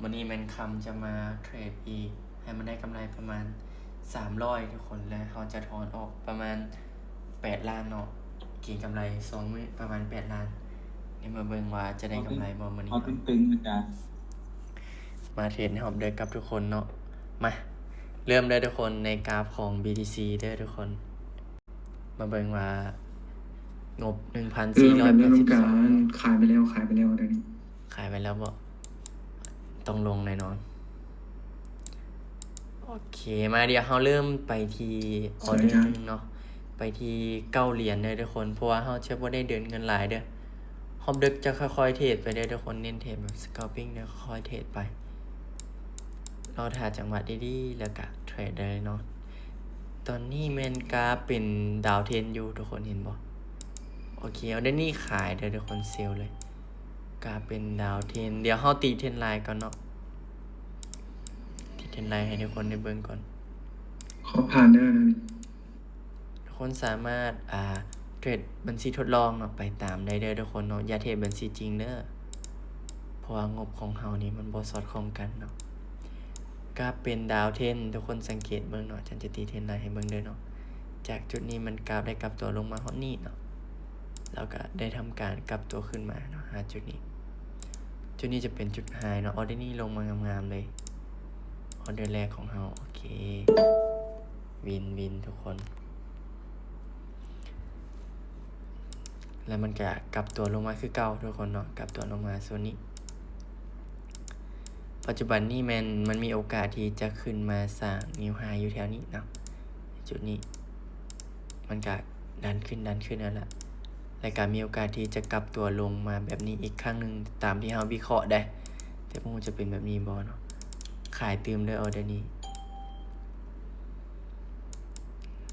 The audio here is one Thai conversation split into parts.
วันนี้แมนคำจะมาเทรดอีกให้มันได้กำไรประมาณ300ทุกคนแล้วเขาจะถอนออกประมาณ8 ล้านเนาะกี่กำไร2มื้อประมาณ8 ล้านนี่มาเบิ่งว่าจะได้กำไรบ่มื้อนี้ เอา เนาะ ตึงๆอาจารย์ มาเทรดให้ผมเด้อกับทุกคนเนาะมาเริ่มได้ทุกคนในกราฟของ BTC เด้อทุกคน มาเบิ่งว่างบ เรื่องการ 1,482 ขายไปแล้วเดี๋ยวนี้ ขายไปแล้วบ่ต้องลงแน่นอนโอเคมาเดี๋ยวเราเริ่มไปที่ออเดอร์นึงเนาะไปที่9 เหรียญเด้อทุกคนเพราะว่าเราจะบ่ได้เดินเงินหลายเด้อฮอบดึกจะค่อยๆเทรดไปเด้อทุกคนเน้นเทรดแบบ scalping เด้อค่อยๆเทรดไปเราถ่ายจังหวะดีๆแล้วก็เทรดได้เนาะตอนนี้แม่นกราฟเป็นดาวเทรนอยู่ทุกคนเห็นบ่โอเคเอาได้นี่ขายเด้อทุกคนเซลเลยกราฟเป็นดาวเทรนเดี๋ยวเฮาตีเทรนไลน์ก่อนเนาะตีเทรนไลน์ให้ทุกคนได้เบิ่งก่อน ขอผ่านเด้อนะนี่ ทุกคนสามารถเทรดบัญชีทดลองเนาะไปตามได้เด้อทุกคนเนาะอย่าเทรดบัญชีจริงเด้อเพราะว่างบของเฮานี่มันบ่สอดคล้องกันเนาะก็เป็นดาวเทนทุกคนสังเกตเบิ่งเนาะฉันจะตีเทรนไลน์ให้เบิ่งเด้อเนาะจากจุดนี้มันกราฟได้กลับตัวลงมาฮอดนี้เนาะแล้วก็ได้ทำการกลับตัวขึ้นมาเนาะหาจุดนี้จุดนี้จะเป็นจุดไฮเนาะออเดอร์นี้ลงมางามๆเลยออเดอร์แรกของเฮาโอเควินทุกคนแล้วมันก็กลับตัวลงมาคือเก่าทุกคนเนาะกลับตัวลงมาโซนนี้ปัจจุบันนี้มันมีโอกาสที่จะขึ้นมาสร้างนิวไฮอยู่แถวนี้เนาะจุดนี้มันก็ดันขึ้นนั่นแหละและก็มีโอกาสที่จะกลับตัวลงมาแบบนี้อีกครั้งหนึ่งตามที่เราวิเคราะห์ได้แต่พวกจะเป็นแบบนี้บ่เนาะขายตืมด้วยออเดอร์นี้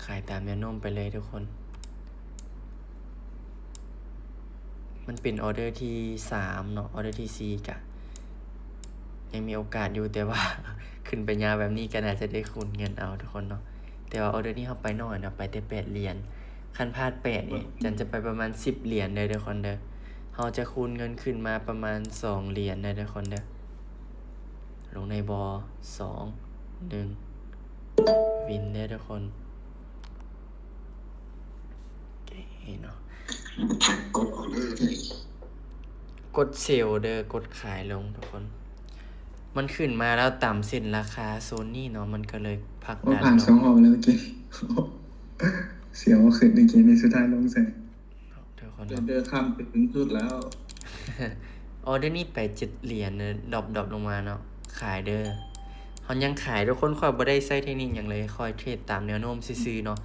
ขายตามแนวโน้มไปเลยทุกคนมันเป็นออเดอร์ที่3เนาะออเดอร์ที่4กะยังมีโอกาสอยู่แต่ว่า ขึ้นไปยาวแบบนี้ก็น่าจะได้คูณเงินเอาทุกคนเนาะแต่ว่าออเดอร์นี้เขาไปน้อยเนาะไปแต่8 เหรียญคันพลาด8นี่จันจะไปประมาณ10 เหรียญเลยทุกคนเด้อเขาจะคูณเงินขึ้นมาประมาณ2 เหรียญเลยทุกคนเด้อลงในบอ2 1วินได้ทุกคนโอเคเนาะกดออเดอร์เลย กดเซลเด้อกดขายลงทุกคน มันขึ้นมาแล้วต่ำเส้นราคาโซนนี่เนาะมันก็เลยพัก ก็ ดัน ผ่าน2 เนาะ รอบแล้วเมื่อกี้ เสียวขึ้นเมื่อกี้ในสุดท้ายลงใส่ ทุกคน เดิน เนาะ เดินข้ามไปถึงจุดแล้ว ออเดอร์นี่ไป7 เหรียญเนอะดรอปลงมาเนาะขายเด้อเขายังขายทุกคนคอยบ่ได้ใช้เทคนิคอย่างเลยคอยเทรดตามแนวโน้มซื่อๆเนาะ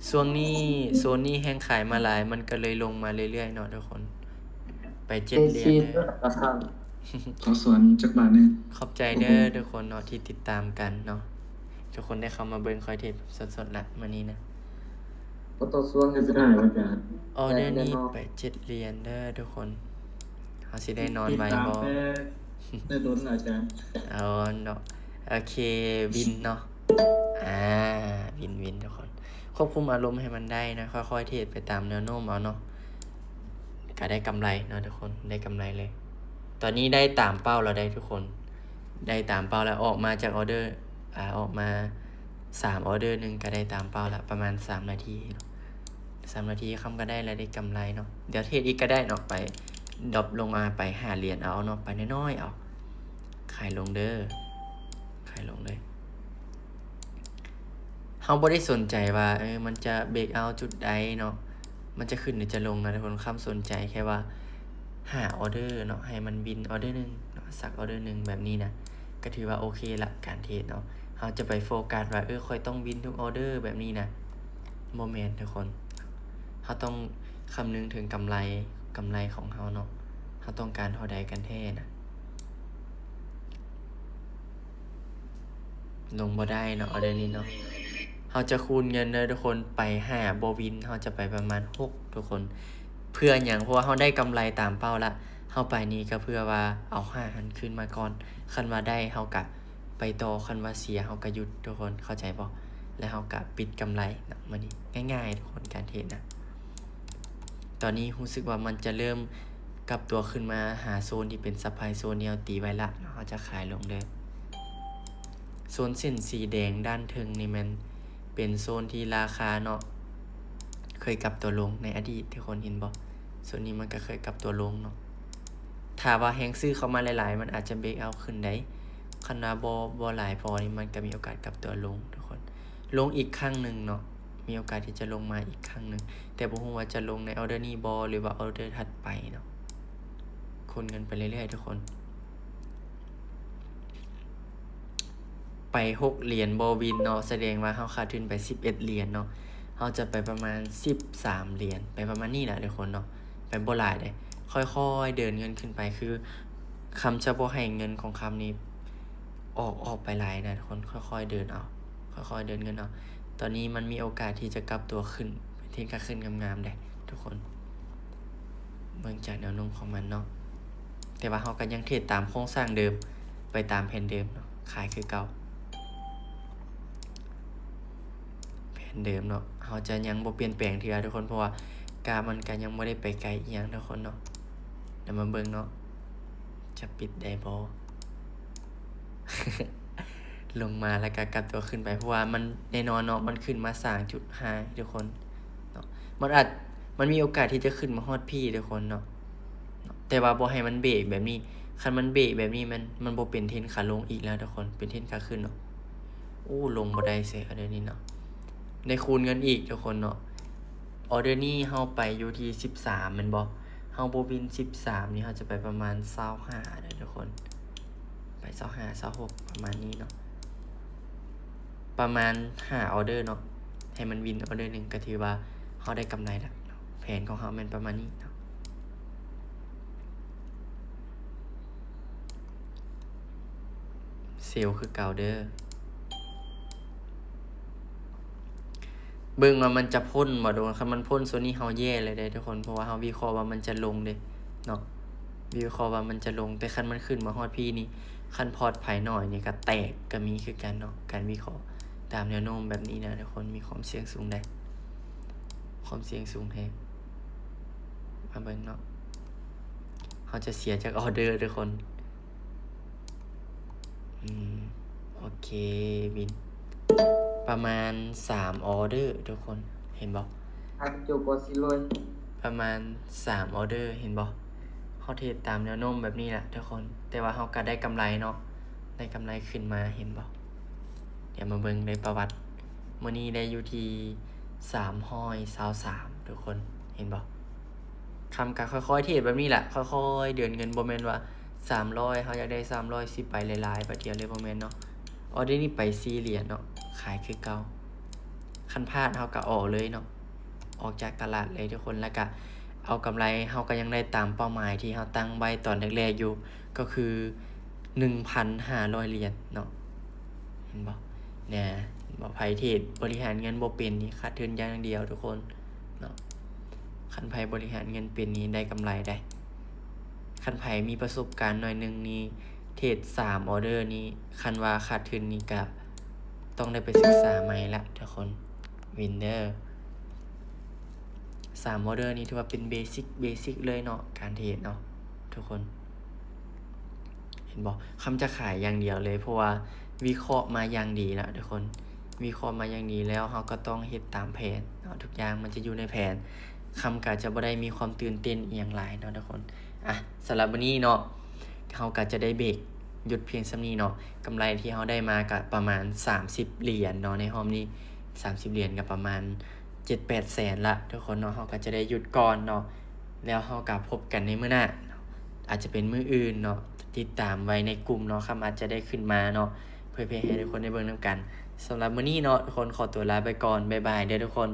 ช่วงนี้โซนนี้แห้งขายมาหลายมันก็เลยลงมาเรื่อยๆเนาะทุกคนไป7 เหรียญเด้อ ขอสวนจักบาทหนึง ขอบใจเด้อทุกคนเนาะที่ติดตามกันเนาะทุกคนได้เข้ามาเบิ่งคอยเทรดสดๆละมื้อนี้นะ ก็ต่อส่วนกันจะได้อาจารย์ ออเดอร์นี้ไป7 เหรียญเด้อทุกคนเขาสิได้นอนไวบ่ ได้โดนอาจารย์ เอาเนาะโอเควินเนาะวินทุกคนควบคุมอารมณ์ให้มันได้นะค่อยๆเทรดไปตามแนวโน้มเอาเนาะก็ได้กำไรเนาะทุกคนได้กำไรเลย ตอนนี้ได้ตามเป้าเราได้ทุกคน ได้ตามเป้าแล้วออกมาจากออเดอร์ออกมา3 ออเดอร์หนึ่งก็ได้ตามเป้าละประมาณ3 นาทีเนาะ3 นาทีคำก็ได้แล้วได้กำไรเนาะเดี๋ยวเทรดอีกก็ได้เนาะไปดรอปลงมาไป5 เหรียญเอาเนาะไปน้อยๆเอาขายลงเด้อขายลงเลยเขาบ่ได้สนใจว่ามันจะเบรกเอาจุดใดเนาะมันจะขึ้นหรือจะลงนะทุกคนคำสนใจแค่ว่าหาออเดอร์เนาะให้มันบินออเดอร์หนึ่งเนาะสักออเดอร์หนึ่งแบบนี้นะก็ถือว่าโอเคละการเทรดเนาะเขาจะไปโฟกัสว่าค่อยต้องบินทุกออเดอร์แบบนี้นะโมเมนต์ทุกคนเขาต้องคำนึงถึงกำไรของเขาเนาะเขาต้องการเท่าใดกันแท้นะลงบ่ได้เนาะออเดอร์นี้เนาะเขาจะคูณเงินเลยทุกคนไป5 โบวินเขาจะไปประมาณ6ทุกคนเพื่ออย่างเพราะว่าเขาได้กำไรตามเป้าละเขาไปนี้ก็เพื่อว่าเอา5หันขึ้นมาก่อนคันว่าได้เขากะไปต่อคันว่าเสียเขาก็หยุดทุกคนเข้าใจบ่แล้วเขากะปิดกำไรนะมันนี่ง่ายๆทุกคนการเทรดนะตอนนี้รู้สึกว่ามันจะเริ่ม กลับตัวขึ้นมาหาโซนที่เป็นซัพพลายโซนที่เราตีไว้ละเนาะเขาจะขายลงเด้อโซนเส้นสีแดงด้านเทิงนี่มันเป็นโซนที่ราคาเนาะเคยกลับตัวลงในอดีตที่คนเห็นบ่โซนนี้มันก็เคยกลับตัวลงเนาะถ้าว่าแฮงซื้อเข้ามาหลายๆมันอาจจะเบรกเอาขึ้นได้คันว่าบ่หลายพอนี่มันก็มีโอกาสกลับตัวลงทุกคนลงอีกครั้งหนึ่งเนาะมีโอกาสที่จะลงมาอีกครั้งหนึ่งแต่บ่ฮู้ว่าจะลงในออเดอร์นี้บ่หรือว่าออเดอร์ถัดไปเนาะคูณเงินไปเรื่อยๆทุกคนไป6เหรียญบ่วินเนาะแสดงว่าเฮาขาดทุนไป11เหรียญเนาะเฮาจะไปประมาณ13เหรียญไปประมาณนี้แหละทุกคนเนาะไปบ่หลายเด้ค่อยๆเดินเงินขึ้นไปคือคำจะบ่ให้เงินของคำนี้ออกไปหลายนะทุกคนค่อยๆเดินเอาค่อยๆเดินเงินเอาตอนนี้มันมีโอกาสที่จะกลับตัวขึ้นเป็นที่ขึ้นงามๆได้ทุกคนเบิ่งจากแนวโน้มของมันเนาะแต่ว่าเฮาก็ยังเทรดตามโครงสร้างเดิมไปตามแผนเดิมเนาะขายคือเก่าแผนเดิมเนาะเฮาจะยังบ่เปลี่ยนแปลงเทื่อทุกคนเพราะว่ากราฟมันก็ยังบ่ได้ไปไกลอีหยังทุกคนเนาะเดี๋ยวมาเบิ่งเนาะจะปิดได้บ่ ลงมาแล้วก็กลับตัวขึ้นไปเพราะว่ามันแน่นอนเนาะมันขึ้นมา3.5ทุกคนเนาะมันมีโอกาสที่จะขึ้นมาฮอดพี่ทุกคนเนาะแต่ว่าบ่ให้มันเบรกแบบนี้คันมันเบรกแบบนี้มันบ่เป็นเทรนขาลงอีกแล้วทุกคนเป็นเทรนขาขึ้นเนาะโอ้ลงบ่ได้เสียออเดอร์นี้เนาะได้คูณเงินอีกทุกคนเนาะออเดอร์นี้เฮาไปอยู่ที่13แม่นบ่เฮาบ่บิน13นี่เฮาจะไปประมาณ25เด้อทุกคนไป25 26ประมาณนี้เนาะประมาณ5ออเดอร์เนาะให้มันวินออเดอร์หนึ่งก็ถือว่าเฮาได้กำไรแล้วเนาะแผนของเฮาแม่นประมาณนี้เนาะเซลล์คือเก่าเด้อเบิ่งว่ามันจะพ่นบ่โดนคันมันพ่นส่วนนี้เฮาแย่เลยเด้ทุกคนเพราะว่าเฮาวิเคราะห์ว่ามันจะลงเด้เนาะวิเคราะห์ว่ามันจะลงแต่คันมันขึ้นมาฮอดพี่นี่คันพอร์ตภายน้อยนี่ก็แตกก็มีคือกันเนาะการวิเคราะห์ตามแนวโน้มแบบนี้นะทุกคนมีความเสี่ยงสูงได้ความเสี่ยงสูงแฮงมาเบิ่งเนาะเขาจะเสียจากออเดอร์ทุกคนโอเคบินประมาณ3ออเดอร์ทุกคนเห็นบ่ อันจบบ่สิเลย ประมาณ3ออเดอร์เห็นบ่เขาเทรดตามแนวโน้มแบบนี้แหละทุกคนแต่ว่าเขาก็ได้กำไรเนาะได้กำไรขึ้นมาเห็นบ่เดี๋ยวมาเบิ่งในประวัติมื้อนี้ได้อยู่ที่323ทุกคนเห็นบ่คำก็ค่อยๆเทรดแบบนี้แหละค่อยๆเดือนเงินบ่แม่นว่า300เขาอยากได้310ไปหลายๆบัดเดียวเลยบ่แม่นเนาะออเดอร์นี้ไป4เหรียญเนาะขายคือเก่าคันพลาดเฮาก็ออกเลยเนาะออกจากตลาดเลยทุกคนแล้วก็เอากำไรเฮาก็ยังได้ตามเป้าหมายที่เฮาตั้งไว้ตอนแรกๆอยู่ก็คือ 1,500 เหรียญเนาะเห็นบ่เนี่ยบ่ไผเทรดบริหารเงินบ่เป็นนี่ขาดทุนอย่างเดียวทุกคนเนาะคันไผบริหารเงินเป็นนี่ได้กำไรได้คันไผมีประสบการณ์หน่อยนึงนี่เทรด3ออเดอร์นี่คันว่าขาดทุนนี่ก็ต้องได้ไปศึกษาใหม่ละทุกคนวินเนอร์3ออเดอร์นี้ถือว่าเป็นเบสิกเลยเนาะการเทรดเนาะทุกคนเห็นบ่คำจะขายอย่างเดียวเลยเพราะว่าวิเคราะห์มาอย่างดีแล้วทุกคนวิเคราะห์มาอย่างดีแล้วเราก็ต้องเฮ็ดตามแผนเนาะทุกอย่างมันจะอยู่ในแผนคำก็จะบ่ได้มีความตื่นเต้นอีหยังหลายเนาะทุกคนอ่ะสำหรับวันนี้เนาะเราก็จะได้เบรกหยุดเพียงส่ำนี้เนาะกำไรที่เราได้มาก็ประมาณ30เหรียญเนาะในห้องนี้30เหรียญก็ประมาณ7-8 แสนละทุกคนเนาะเราก็จะได้หยุดก่อนเนาะแล้วเราก็พบกันในมื้อหน้าอาจจะเป็นมื้ออื่นเนาะติดตามไว้ในกลุ่มเนาะคำอาจจะได้ขึ้นมาเนาะเพื่อให้ทุกคนได้เบิ่งนำกันสำหรับมื้อนี้เนาะทุกคนขอตัวลาไปก่อนบ๊ายบายเด้อทุกคน